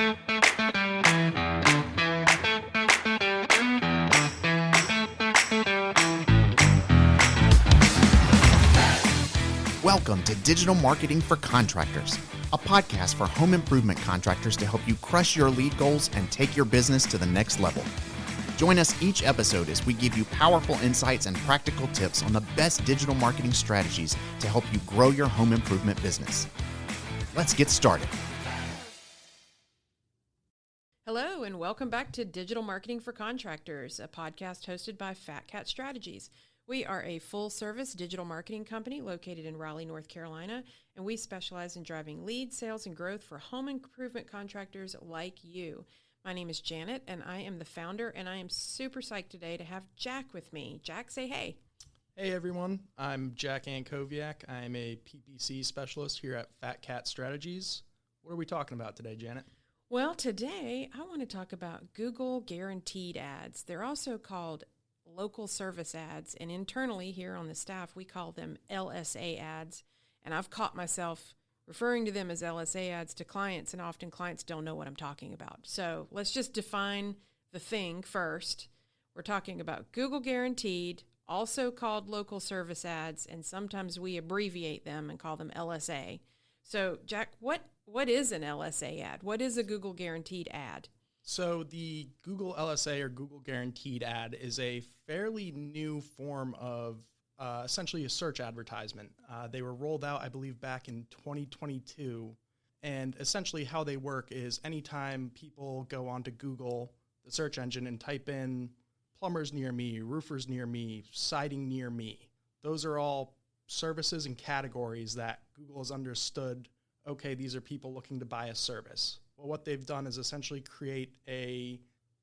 Welcome to Digital Marketing for Contractors, a podcast for home improvement contractors to help you crush your lead goals and take your business to the next level. Join us each episode as we give you powerful insights and practical tips on the best digital marketing strategies to help you grow your home improvement business. Let's get started. Hello, and welcome back to Digital Marketing for Contractors, a podcast hosted by Fat Cat Strategies. We are a full-service digital marketing company located in Raleigh, North Carolina, and we specialize in driving lead, sales, and growth for home improvement contractors like you. My name is Janet, and I am the founder, and I am super psyched today to have Jack with me. Jack, say hey. Hey everyone, I'm Jack Ankoviak. I'm a PPC specialist here at Fat Cat Strategies. What are we talking about today, Janet? Well, today I want to talk about Google guaranteed ads. They're also called local service ads, and internally here on the staff, we call them LSA ads, and I've caught myself referring to them as LSA ads to clients, and often clients don't know what I'm talking about. So let's just define the thing first. We're talking about Google guaranteed, also called local service ads, and sometimes we abbreviate them and call them LSA. So Jack, what is an LSA ad? What is a Google guaranteed ad? So the Google LSA or Google Guaranteed ad is a fairly new form of essentially a search advertisement. They were rolled out, I believe, back in 2022. And essentially how they work is anytime people go onto Google, the search engine, and type in plumbers near me, roofers near me, siding near me, those are all services and categories that Google has understood, okay, these are people looking to buy a service. Well, what they've done is essentially create a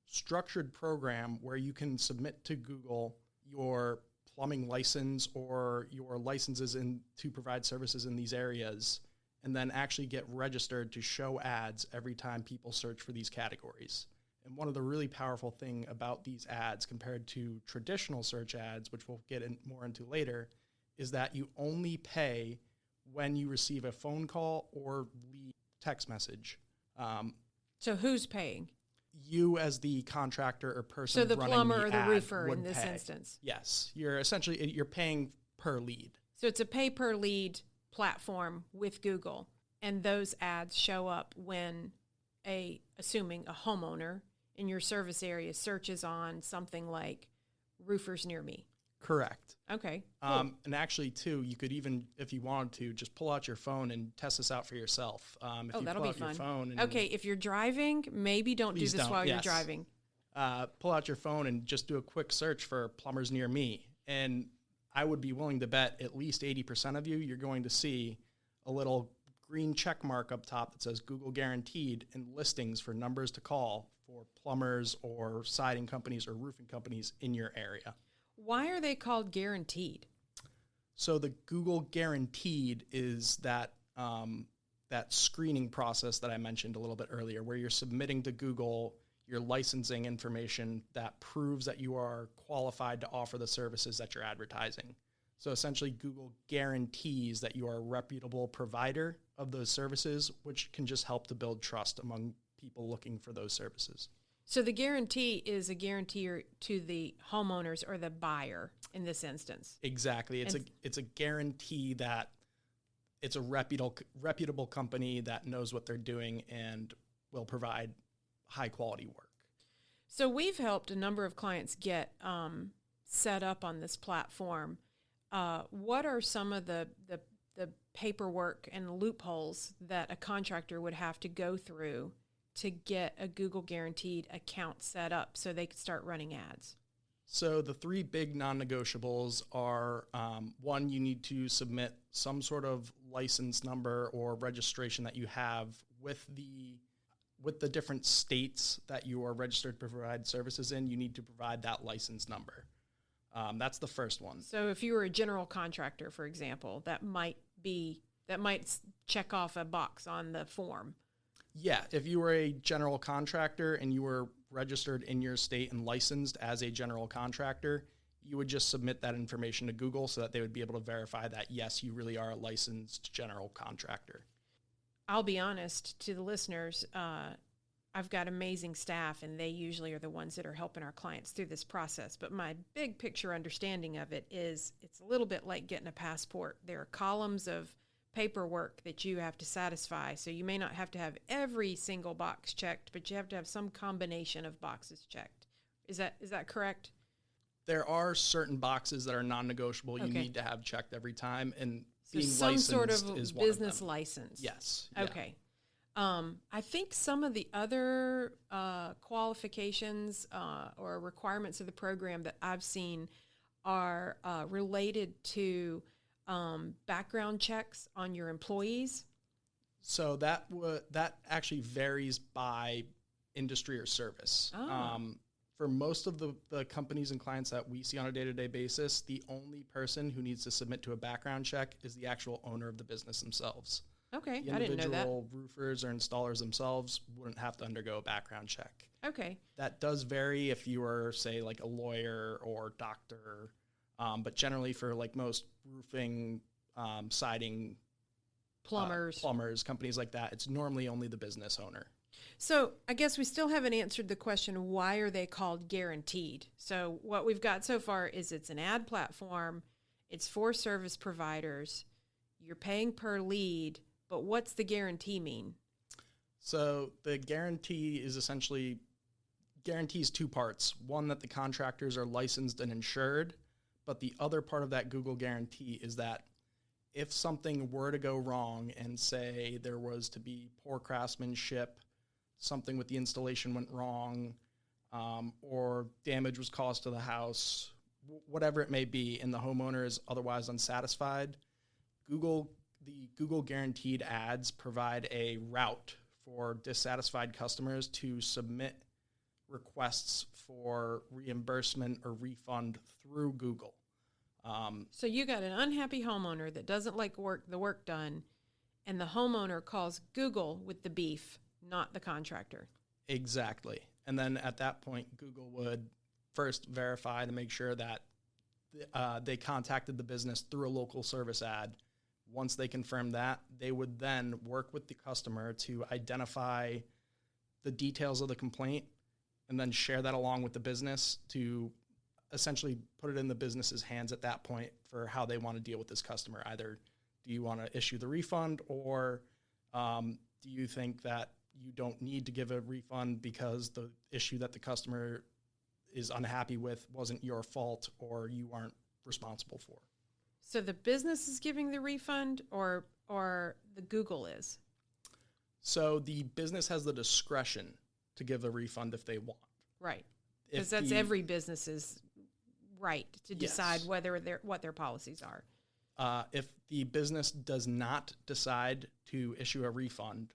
structured program where you can submit to Google your plumbing license or your licenses to provide services in these areas, and then actually get registered to show ads every time people search for these categories. And one of the really powerful thing about these ads compared to traditional search ads, which we'll get more into later, is that you only pay when you receive a phone call or lead text message. So who's paying? You as the contractor or person running the ad. So the plumber or the roofer in this instance? Yes. You're paying per lead. So it's a pay per lead platform with Google, and those ads show up when assuming a homeowner in your service area searches on something like roofers near me. Correct. Okay. Cool. And actually, too, you could even, if you wanted to, just pull out your phone and test this out for yourself. That'll be fun. Okay, if you're driving, maybe don't do this while you're driving. Pull out your phone and just do a quick search for plumbers near me. And I would be willing to bet at least 80% of you're going to see a little green check mark up top that says Google Guaranteed and listings for numbers to call for plumbers or siding companies or roofing companies in your area. Why are they called guaranteed? So the Google Guaranteed is that screening process that I mentioned a little bit earlier, where you're submitting to Google your licensing information that proves that you are qualified to offer the services that you're advertising. So essentially, Google guarantees that you are a reputable provider of those services, which can just help to build trust among people looking for those services. So the guarantee is a guarantee to the homeowners or the buyer in this instance. Exactly. It's a guarantee that it's a reputable company that knows what they're doing and will provide high quality work. So we've helped a number of clients get set up on this platform. What are some of the paperwork and loopholes that a contractor would have to go through to get a Google Guaranteed account set up so they could start running ads? So the three big non-negotiables are, one, you need to submit some sort of license number or registration that you have with the different states that you are registered to provide services in. You need to provide that license number. That's the first one. So if you were a general contractor, for example, that might check off a box on the form. Yeah, if you were a general contractor and you were registered in your state and licensed as a general contractor, you would just submit that information to Google so that they would be able to verify that, yes, you really are a licensed general contractor. I'll be honest to the listeners, I've got amazing staff, and they usually are the ones that are helping our clients through this process. But my big picture understanding of it is it's a little bit like getting a passport. There are columns of paperwork that you have to satisfy. So you may not have to have every single box checked, but you have to have some combination of boxes checked. Is that correct? There are certain boxes that are non-negotiable. You Okay. need to have checked every time, and So being some licensed sort of is one of business them. license. Yes. Yeah. Okay. I think some of the other qualifications or requirements of the program that I've seen are related to background checks on your employees. So that actually varies by industry or service. Oh. For most of the companies and clients that we see on a day-to-day basis, the only person who needs to submit to a background check is the actual owner of the business themselves. Okay, The I didn't know that. individual roofers or installers themselves wouldn't have to undergo a background check. Okay. That does vary if you were, say, like a lawyer or doctor, but generally for like most roofing, siding, plumbers, companies like that, it's normally only the business owner. So I guess we still haven't answered the question, why are they called guaranteed? So what we've got so far is it's an ad platform, it's for service providers, you're paying per lead, but what's the guarantee mean? So the guarantee is essentially guarantees two parts. One, that the contractors are licensed and insured, but the other part of that Google guarantee is that if something were to go wrong and say there was to be poor craftsmanship, something with the installation went wrong, or damage was caused to the house, whatever it may be, and the homeowner is otherwise unsatisfied, the Google guaranteed ads provide a route for dissatisfied customers to submit requests for reimbursement or refund through Google. So you got an unhappy homeowner that doesn't like the work done, and the homeowner calls Google with the beef, not the contractor. Exactly. And then at that point, Google would first verify to make sure that they contacted the business through a local service ad. Once they confirm that, they would then work with the customer to identify the details of the complaint and then share that along with the business to essentially put it in the business's hands at that point for how they want to deal with this customer. Either do you want to issue the refund, or do you think that you don't need to give a refund because the issue that the customer is unhappy with wasn't your fault or you aren't responsible for? So the business is giving the refund, or the Google is? So the business has the discretion to give a refund if they want. Right. Because that's every business's right to decide Yes. what their policies are. If the business does not decide to issue a refund,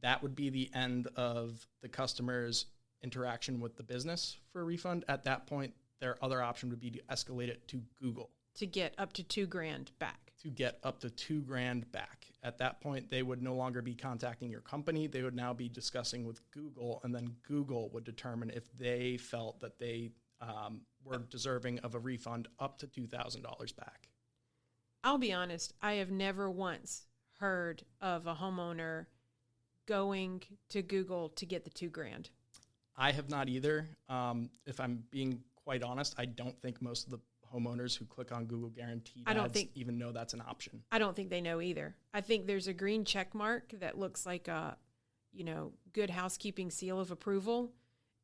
that would be the end of the customer's interaction with the business for a refund. At that point, their other option would be to escalate it to Google. To get up to $2,000 back. To get up to $2,000 back. At that point, they would no longer be contacting your company. They would now be discussing with Google, and then Google would determine if they felt that they were deserving of a refund up to $2,000 back. I'll be honest, I have never once heard of a homeowner going to Google to get the $2,000. I have not either. If I'm being quite honest, I don't think most of the homeowners who click on Google Guaranteed ads even know that's an option. I don't think they know either. I think there's a green check mark that looks like a, good housekeeping seal of approval.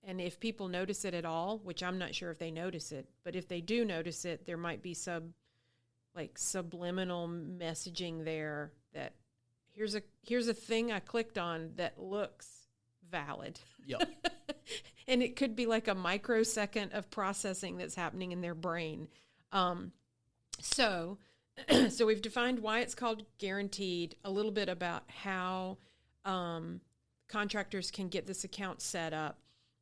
And if people notice it at all, which I'm not sure if they notice it, but if they do notice it, there might be subliminal messaging there that here's a thing I clicked on that looks valid. Yep. And it could be like a microsecond of processing that's happening in their brain. So we've defined why it's called guaranteed, a little bit about how contractors can get this account set up.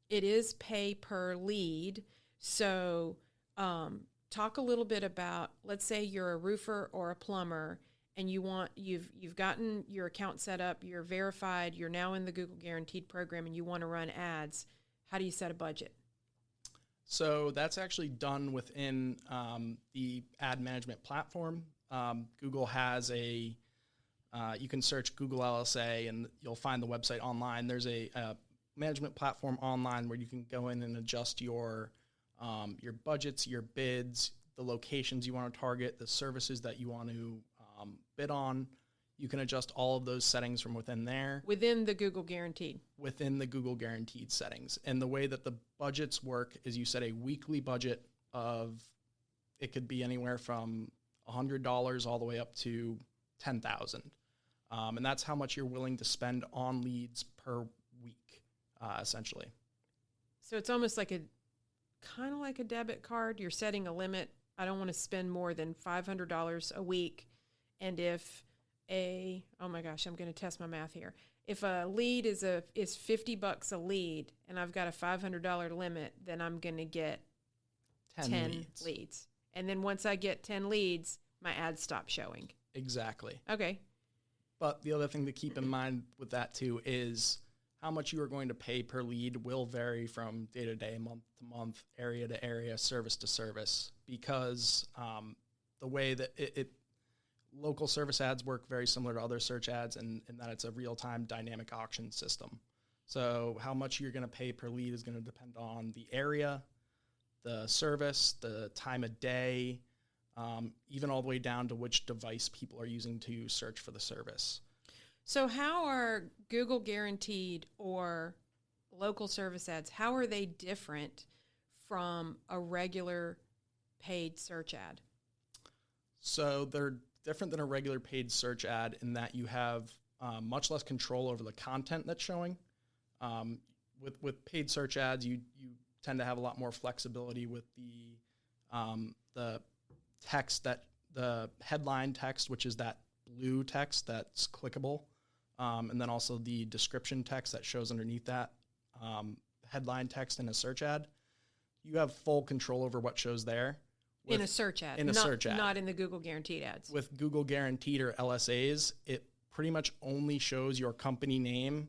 It is pay per lead. So talk a little bit about, let's say you're a roofer or a plumber, and you've gotten your account set up, you're verified, you're now in the Google Guaranteed program, and you want to run ads. How do you set a budget? So that's actually done within the ad management platform. Google has you can search Google LSA and you'll find the website online. There's a management platform online where you can go in and adjust your budgets, your bids, the locations you want to target, the services that you want to bid on. You can adjust all of those settings from within there. Within the Google Guaranteed. Within the Google Guaranteed settings. And the way that the budgets work is you set a weekly budget of, it could be anywhere from $100 all the way up to $10,000. And that's how much you're willing to spend on leads per week, essentially. So it's almost like kind of like a debit card. You're setting a limit. I don't want to spend more than $500 a week. And if oh my gosh, I'm going to test my math here. If a lead is $50 a lead and I've got a $500 limit, then I'm going to get 10 leads. And then once I get 10 leads, my ads stop showing. Exactly. Okay. But the other thing to keep in mind with that too is how much you are going to pay per lead will vary from day to day, month to month, area to area, service to service, because the way that local service ads work very similar to other search ads in that it's a real-time dynamic auction system. So how much you're going to pay per lead is going to depend on the area, the service, the time of day, even all the way down to which device people are using to search for the service. So how are Google Guaranteed or local service ads, how are they different from a regular paid search ad? So they're different than a regular paid search ad in that you have much less control over the content that's showing. With paid search ads, you tend to have a lot more flexibility with the text, that the headline text, which is that blue text that's clickable, and then also the description text that shows underneath that headline text in a search ad. You have full control over what shows there. In a search ad. Not in the Google Guaranteed ads. With Google Guaranteed or LSAs, it pretty much only shows your company name,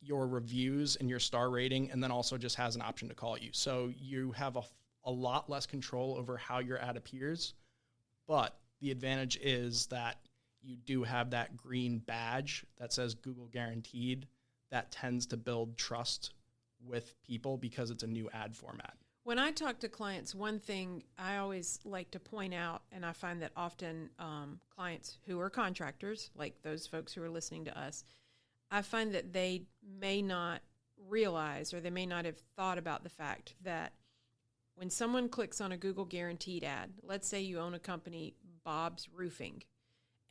your reviews, and your star rating, and then also just has an option to call you. So you have a lot less control over how your ad appears, but the advantage is that you do have that green badge that says Google Guaranteed. That tends to build trust with people because it's a new ad format. When I talk to clients, one thing I always like to point out, and I find that often clients who are contractors, like those folks who are listening to us, I find that they may not realize or they may not have thought about the fact that when someone clicks on a Google Guaranteed ad, let's say you own a company, Bob's Roofing,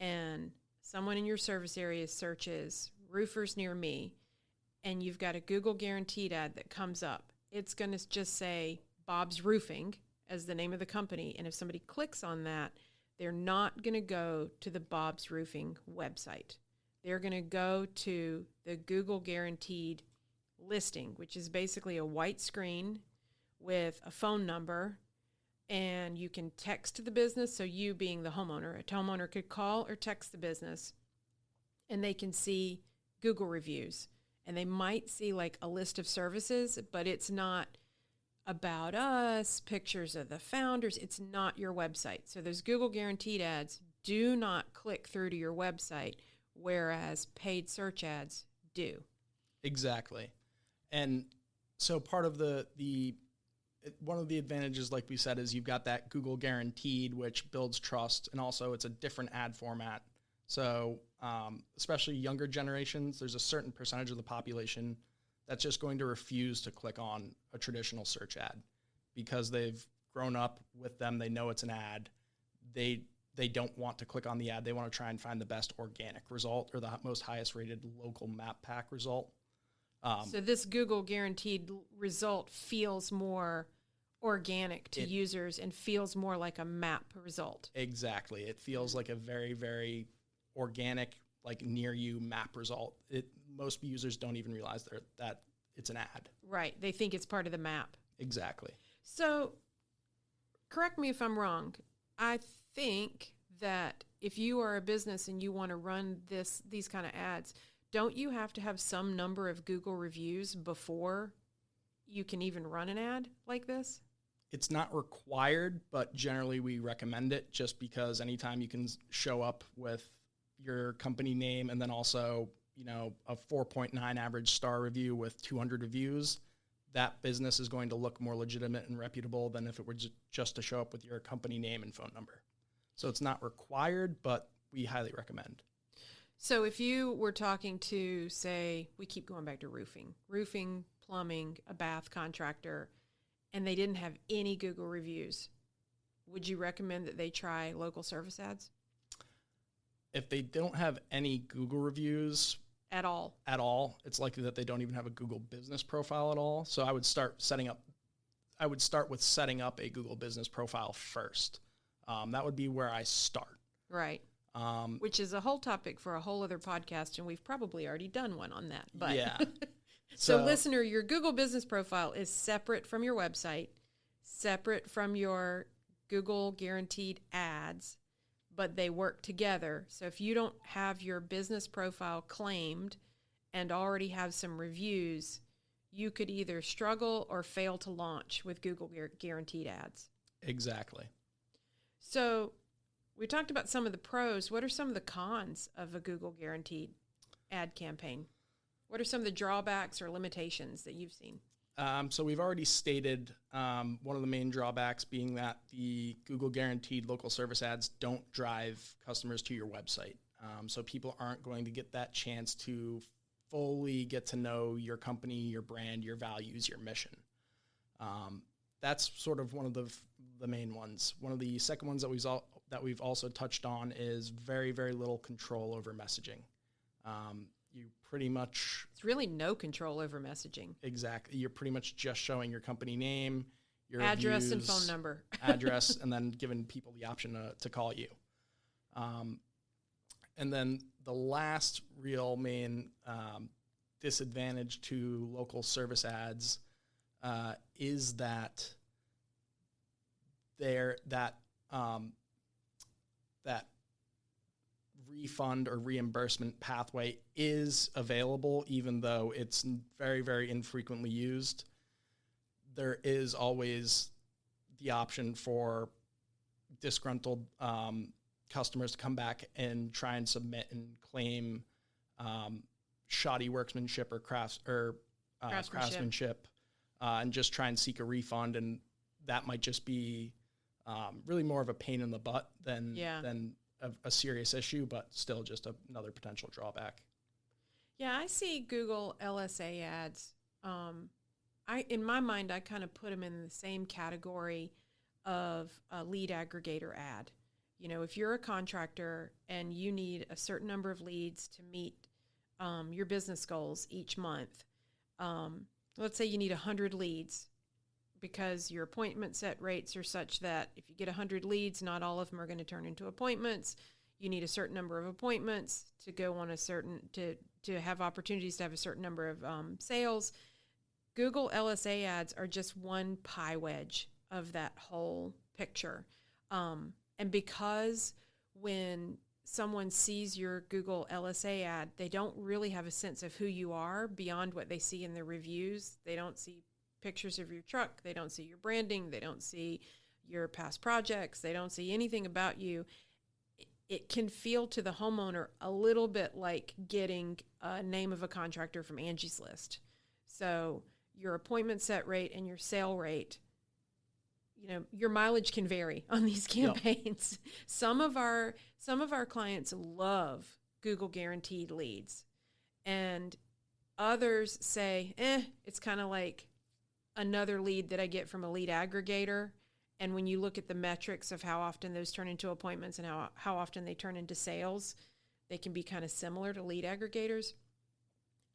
and someone in your service area searches roofers near me, and you've got a Google Guaranteed ad that comes up. It's going to just say Bob's Roofing as the name of the company. And if somebody clicks on that, they're not going to go to the Bob's Roofing website. They're going to go to the Google Guaranteed listing, which is basically a white screen with a phone number, and you can text the business. So you being the homeowner, a homeowner could call or text the business, and they can see Google reviews. And they might see like a list of services, but it's not about us, pictures of the founders. It's not your website. So those Google Guaranteed ads do not click through to your website, whereas paid search ads do. Exactly. And so part of one of the advantages, like we said, is you've got that Google Guaranteed, which builds trust, and also it's a different ad format. So especially younger generations, there's a certain percentage of the population that's just going to refuse to click on a traditional search ad because they've grown up with them. They know it's an ad. They don't want to click on the ad. They want to try and find the best organic result or the most highest rated local map pack result. So this Google Guaranteed result feels more organic to users and feels more like a map result. Exactly. It feels like a very, very organic, like near you map result. Most users don't even realize that it's an ad. Right. They think it's part of the map. Exactly. So correct me if I'm wrong. I think that if you are a business and you want to run these kind of ads, don't you have to have some number of Google reviews before you can even run an ad like this? It's not required, but generally we recommend it just because anytime you can show up with your company name and then also, a 4.9 average star review with 200 reviews, that business is going to look more legitimate and reputable than if it were just to show up with your company name and phone number. So it's not required, but we highly recommend. So if you were talking to, say, we keep going back to roofing, plumbing, a bath contractor, and they didn't have any Google reviews, would you recommend that they try local service ads? If they don't have any Google reviews At all, it's likely that they don't even have a Google business profile at all. So I would start with setting up a Google business profile first. That would be where I start. Right. Which is a whole topic for a whole other podcast, and we've probably already done one on that. But yeah. So listener, your Google business profile is separate from your website, separate from your Google guaranteed ads, but they work together. So if you don't have your business profile claimed and already have some reviews, you could either struggle or fail to launch with Google guaranteed ads. Exactly. So we talked about some of the pros. What are some of the cons of a Google guaranteed ad campaign? What are some of the drawbacks or limitations that you've seen? So we've already stated one of the main drawbacks being that the Google guaranteed local service ads don't drive customers to your website. So people aren't going to get that chance to fully get to know your company, your brand, your values, your mission. That's sort of one of the main ones. One of the second ones that we've also touched on is very, very little control over messaging. You pretty much... It's really no control over messaging. Exactly. You're pretty much just showing your company name, your address reviews, and phone number. address, and then giving people the option to call you. And then the last real main disadvantage to local service ads is that that refund or reimbursement pathway is available, even though it's very, very infrequently used. There is always the option for disgruntled customers to come back and try and submit and claim shoddy workmanship or craftsmanship, and just try and seek a refund. And that might just be really more of a pain in the butt than a serious issue, but still just another potential drawback. Yeah, I see Google LSA ads. In my mind, I kind of put them in the same category of a lead aggregator ad. You know, if you're a contractor and you need a certain number of leads to meet your business goals each month, let's say you need 100 leads because your appointment set rates are such that if you get 100 leads, not all of them are going to turn into appointments. You need a certain number of appointments to go on to have opportunities to have a certain number of sales. Google LSA ads are just one pie wedge of that whole picture. And because when someone sees your Google LSA ad, they don't really have a sense of who you are beyond what they see in the reviews. They don't see pictures of your truck. They don't see your branding. They don't see your past projects. They don't see anything about you. It can feel to the homeowner a little bit like getting a name of a contractor from Angie's List. So your appointment set rate and your sale rate, you know, your mileage can vary on these campaigns. Yep. Some of our clients love Google guaranteed leads, and others say, it's kind of like another lead that I get from a lead aggregator. And when you look at the metrics of how often those turn into appointments and how often they turn into sales, they can be kind of similar to lead aggregators.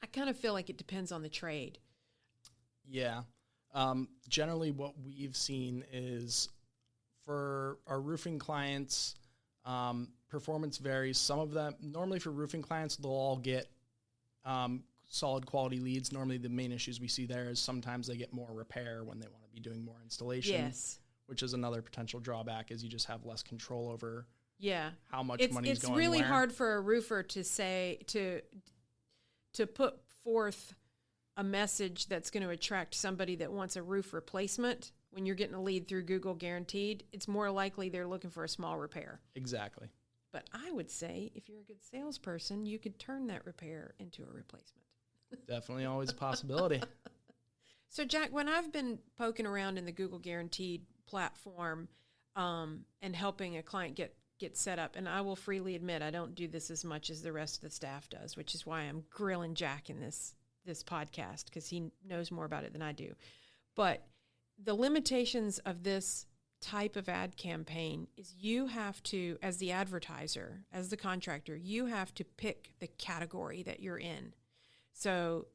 I kind of feel like it depends on the trade. Yeah. Generally what we've seen is for our roofing clients, performance varies. Some of them, normally for roofing clients, they'll all get solid quality leads. Normally the main issues we see there is sometimes they get more repair when they want to be doing more installation. Yes. Which is another potential drawback, is you just have less control over how much money's going It's really where. hard for a roofer to say, to put forth a message that's going to attract somebody that wants a roof replacement. When you're getting a lead through Google Guaranteed, it's more likely they're looking for a small repair. Exactly. But I would say if you're a good salesperson, you could turn that repair into a replacement. Definitely always a possibility. So, Jack, when I've been poking around in the Google Guaranteed platform and helping a client get set up, and I will freely admit I don't do this as much as the rest of the staff does, which is why I'm grilling Jack in this podcast, because he knows more about it than I do. But the limitations of this type of ad campaign is you have to, as the advertiser, as the contractor, you have to pick the category that you're in. So,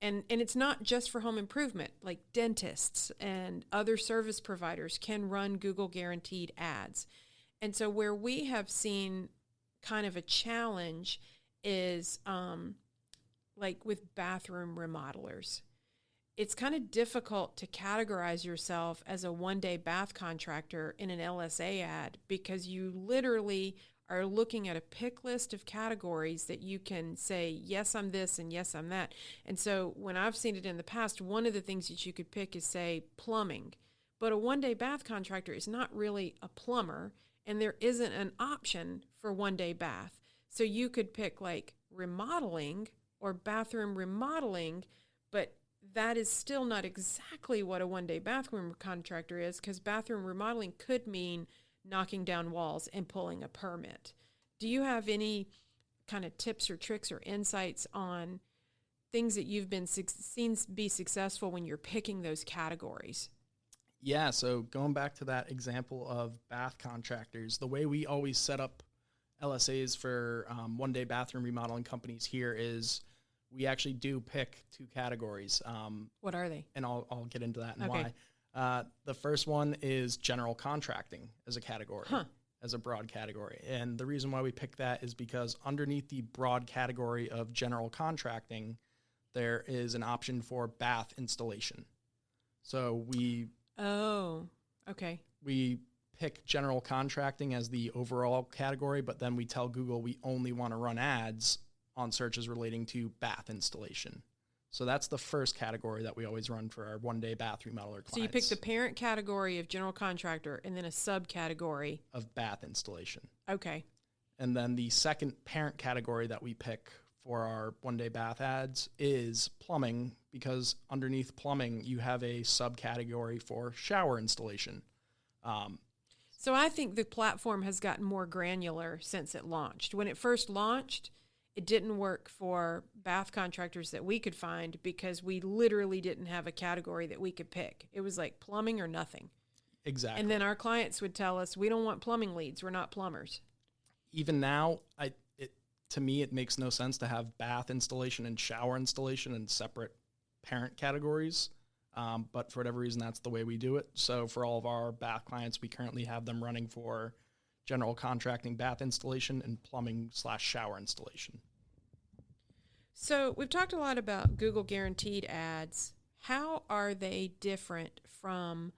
and it's not just for home improvement, like dentists and other service providers can run Google Guaranteed ads. And so where we have seen kind of a challenge is like with bathroom remodelers. It's kind of difficult to categorize yourself as a one-day bath contractor in an LSA ad because you literally are looking at a pick list of categories that you can say, yes, I'm this and yes, I'm that. And so when I've seen it in the past, one of the things that you could pick is, say, plumbing. But a one-day bath contractor is not really a plumber, and there isn't an option for one-day bath. So you could pick like remodeling or bathroom remodeling, but that is still not exactly what a one-day bathroom contractor is, because bathroom remodeling could mean knocking down walls and pulling a permit. Do you have any kind of tips or tricks or insights on things that you've been seen be successful when you're picking those categories? Yeah, so going back to that example of bath contractors, the way we always set up LSAs for one-day bathroom remodeling companies here is we actually do pick two categories. What are they? And I'll get into that and okay. why. The first one is general contracting as a category, as a broad category. And the reason why we pick that is because underneath the broad category of general contracting, there is an option for bath installation. So we pick general contracting as the overall category, but then we tell Google we only want to run ads on searches relating to bath installation. So that's the first category that we always run for our one-day bath remodeler clients. So you pick the parent category of general contractor and then a subcategory of bath installation. Okay. And then the second parent category that we pick for our one-day bath ads is plumbing, because underneath plumbing, you have a subcategory for shower installation. So I think the platform has gotten more granular since it launched. When it first launched, it didn't work for bath contractors that we could find because we literally didn't have a category that we could pick. It was like plumbing or nothing. Exactly. And then our clients would tell us, we don't want plumbing leads. We're not plumbers. Even now, to me, it makes no sense to have bath installation and shower installation in separate parent categories. But for whatever reason, that's the way we do it. So for all of our bath clients, we currently have them running for general contracting bath installation and plumbing/shower installation. So we've talked a lot about Google Guaranteed ads. How are they different from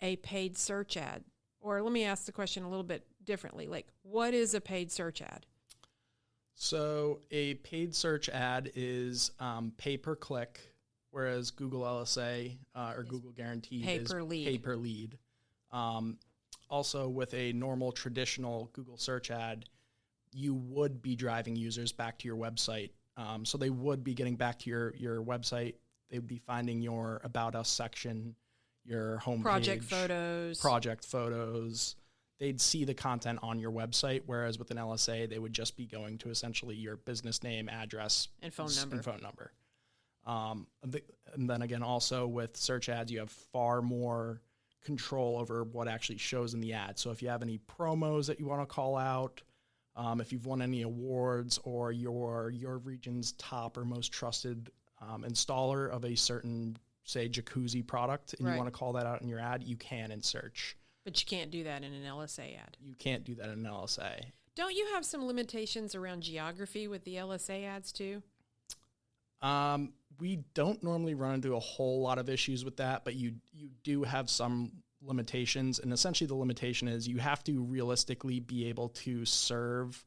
a paid search ad? Or let me ask the question a little bit differently. Like, what is a paid search ad? So a paid search ad is pay per click, whereas Google LSA or Google Guaranteed is pay per lead. Also, with a normal traditional Google search ad, you would be driving users back to your website. So they would be getting back to your website. They would be finding your About Us section, your homepage. Project photos. They'd see the content on your website, whereas with an LSA, they would just be going to essentially your business name, address, and phone number. And then again, also with search ads, you have far more control over what actually shows in the ad. So if you have any promos that you want to call out, if you've won any awards, or your region's top or most trusted installer of a certain, say, jacuzzi product, and you want to call that out in your ad, you can in search. But you can't do that in an LSA ad. You can't do that in an LSA. Don't you have some limitations around geography with the LSA ads too? We don't normally run into a whole lot of issues with that, but you do have some limitations. And essentially the limitation is you have to realistically be able to serve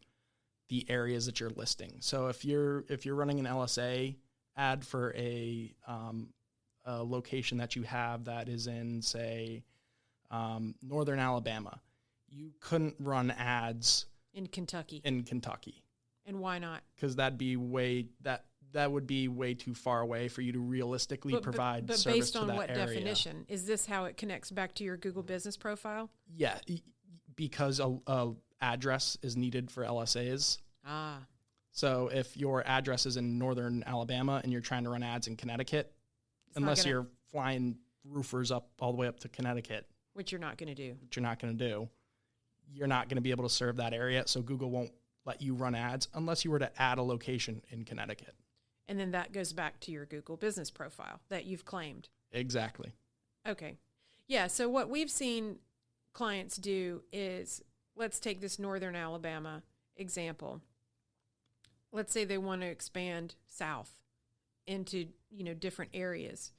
the areas that you're listing. So if you're running an LSA ad for a location that you have that is in, say, northern Alabama, you couldn't run ads In Kentucky. And why not? Because that would be way too far away for you to realistically provide but service based to on that what area. definition? Is this how it connects back to your Google business profile? Yeah, because a address is needed for LSAs. So if your address is in northern Alabama and you're trying to run ads in Connecticut, unless you're flying roofers up all the way up to Connecticut, which you're not going to do. You're not going to be able to serve that area. So Google won't let you run ads unless you were to add a location in Connecticut. And then that goes back to your Google business profile that you've claimed. Exactly. Okay. Yeah, so what we've seen clients do is, let's take this northern Alabama example. Let's say they want to expand south into, different areas.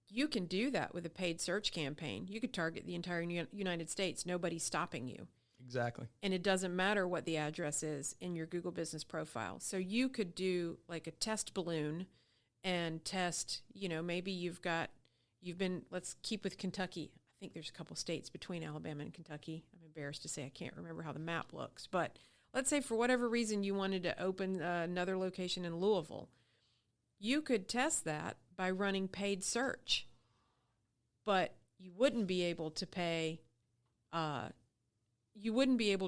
You can do that with a paid search campaign. You could target the entire United States. Nobody's stopping you. Exactly. And it doesn't matter what the address is in your Google business profile. So you could do like a test balloon and test, maybe let's keep with Kentucky. I think there's a couple states between Alabama and Kentucky. I'm embarrassed to say I can't remember how the map looks, but let's say for whatever reason you wanted to open another location in Louisville. You could test that by running paid search, but you wouldn't be able to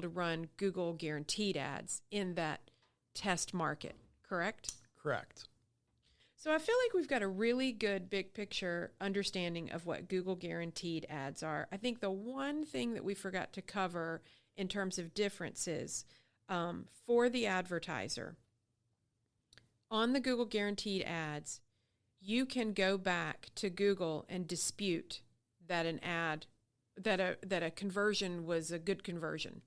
run Google guaranteed ads in that test market, correct? Correct. So I feel like we've got a really good big picture understanding of what Google guaranteed ads are. I think the one thing that we forgot to cover in terms of differences for the advertiser, on the Google guaranteed ads, you can go back to Google and dispute that an ad, that a conversion was a good conversion.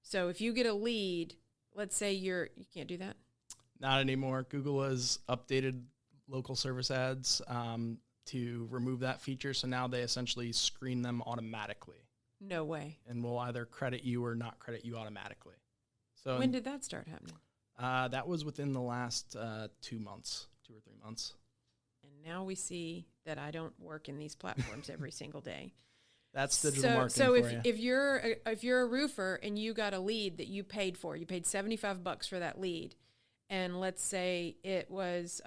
So if you get a lead, let's say you can't do that? Not anymore. Google has updated local service ads to remove that feature. So now they essentially screen them automatically. No way. And will either credit you or not credit you automatically. So when did that start happening? That was within the last 2 or 3 months. And now we see that I don't work in these platforms every single day. That's digital marketing. So if you're a roofer and you got a lead that you paid for, you paid $75 for that lead, and let's say it was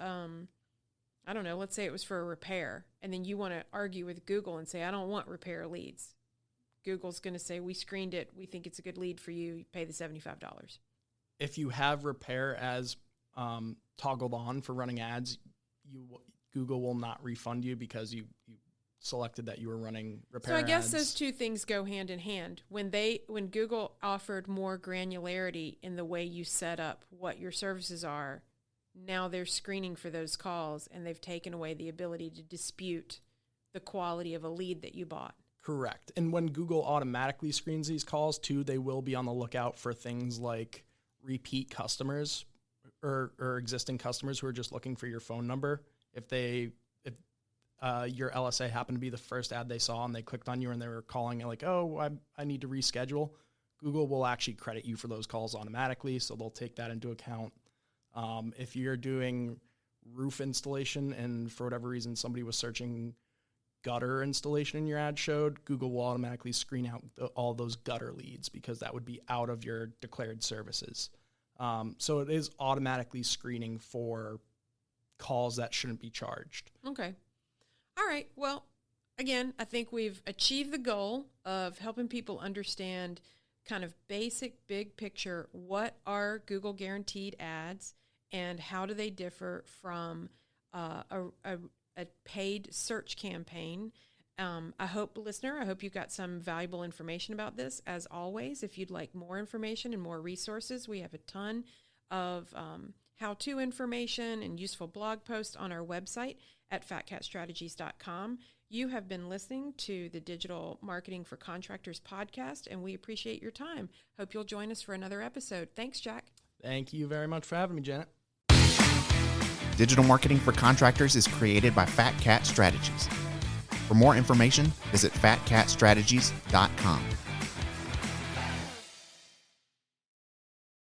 let's say it was for a repair, and then you want to argue with Google and say, I don't want repair leads. Google's going to say, we screened it, we think it's a good lead for you, you pay the $75. If you have repair as toggled on for running ads, Google will not refund you because you selected that you were running repair ads. So I guess those two things go hand in hand. When Google offered more granularity in the way you set up what your services are, now they're screening for those calls, and they've taken away the ability to dispute the quality of a lead that you bought. Correct. And when Google automatically screens these calls too, they will be on the lookout for things like repeat customers or existing customers who are just looking for your phone number. If your LSA happened to be the first ad they saw and they clicked on you and they were calling like, oh, I need to reschedule, Google will actually credit you for those calls automatically. So they'll take that into account. If you're doing roof installation and for whatever reason somebody was searching gutter installation in your ad showed, Google will automatically screen out all those gutter leads because that would be out of your declared services. So it is automatically screening for calls that shouldn't be charged. Okay. All right. Well, again, I think we've achieved the goal of helping people understand kind of basic, big picture, what are Google guaranteed ads and how do they differ from a paid search campaign. I hope you got some valuable information about this. As always, if you'd like more information and more resources, we have a ton of how-to information and useful blog posts on our website at fatcatstrategies.com. You have been listening to the Digital Marketing for Contractors podcast, and we appreciate your time. Hope you'll join us for another episode. Thanks, Jack. Thank you very much for having me, Janet. Digital Marketing for Contractors is created by Fat Cat Strategies. For more information, visit fatcatstrategies.com.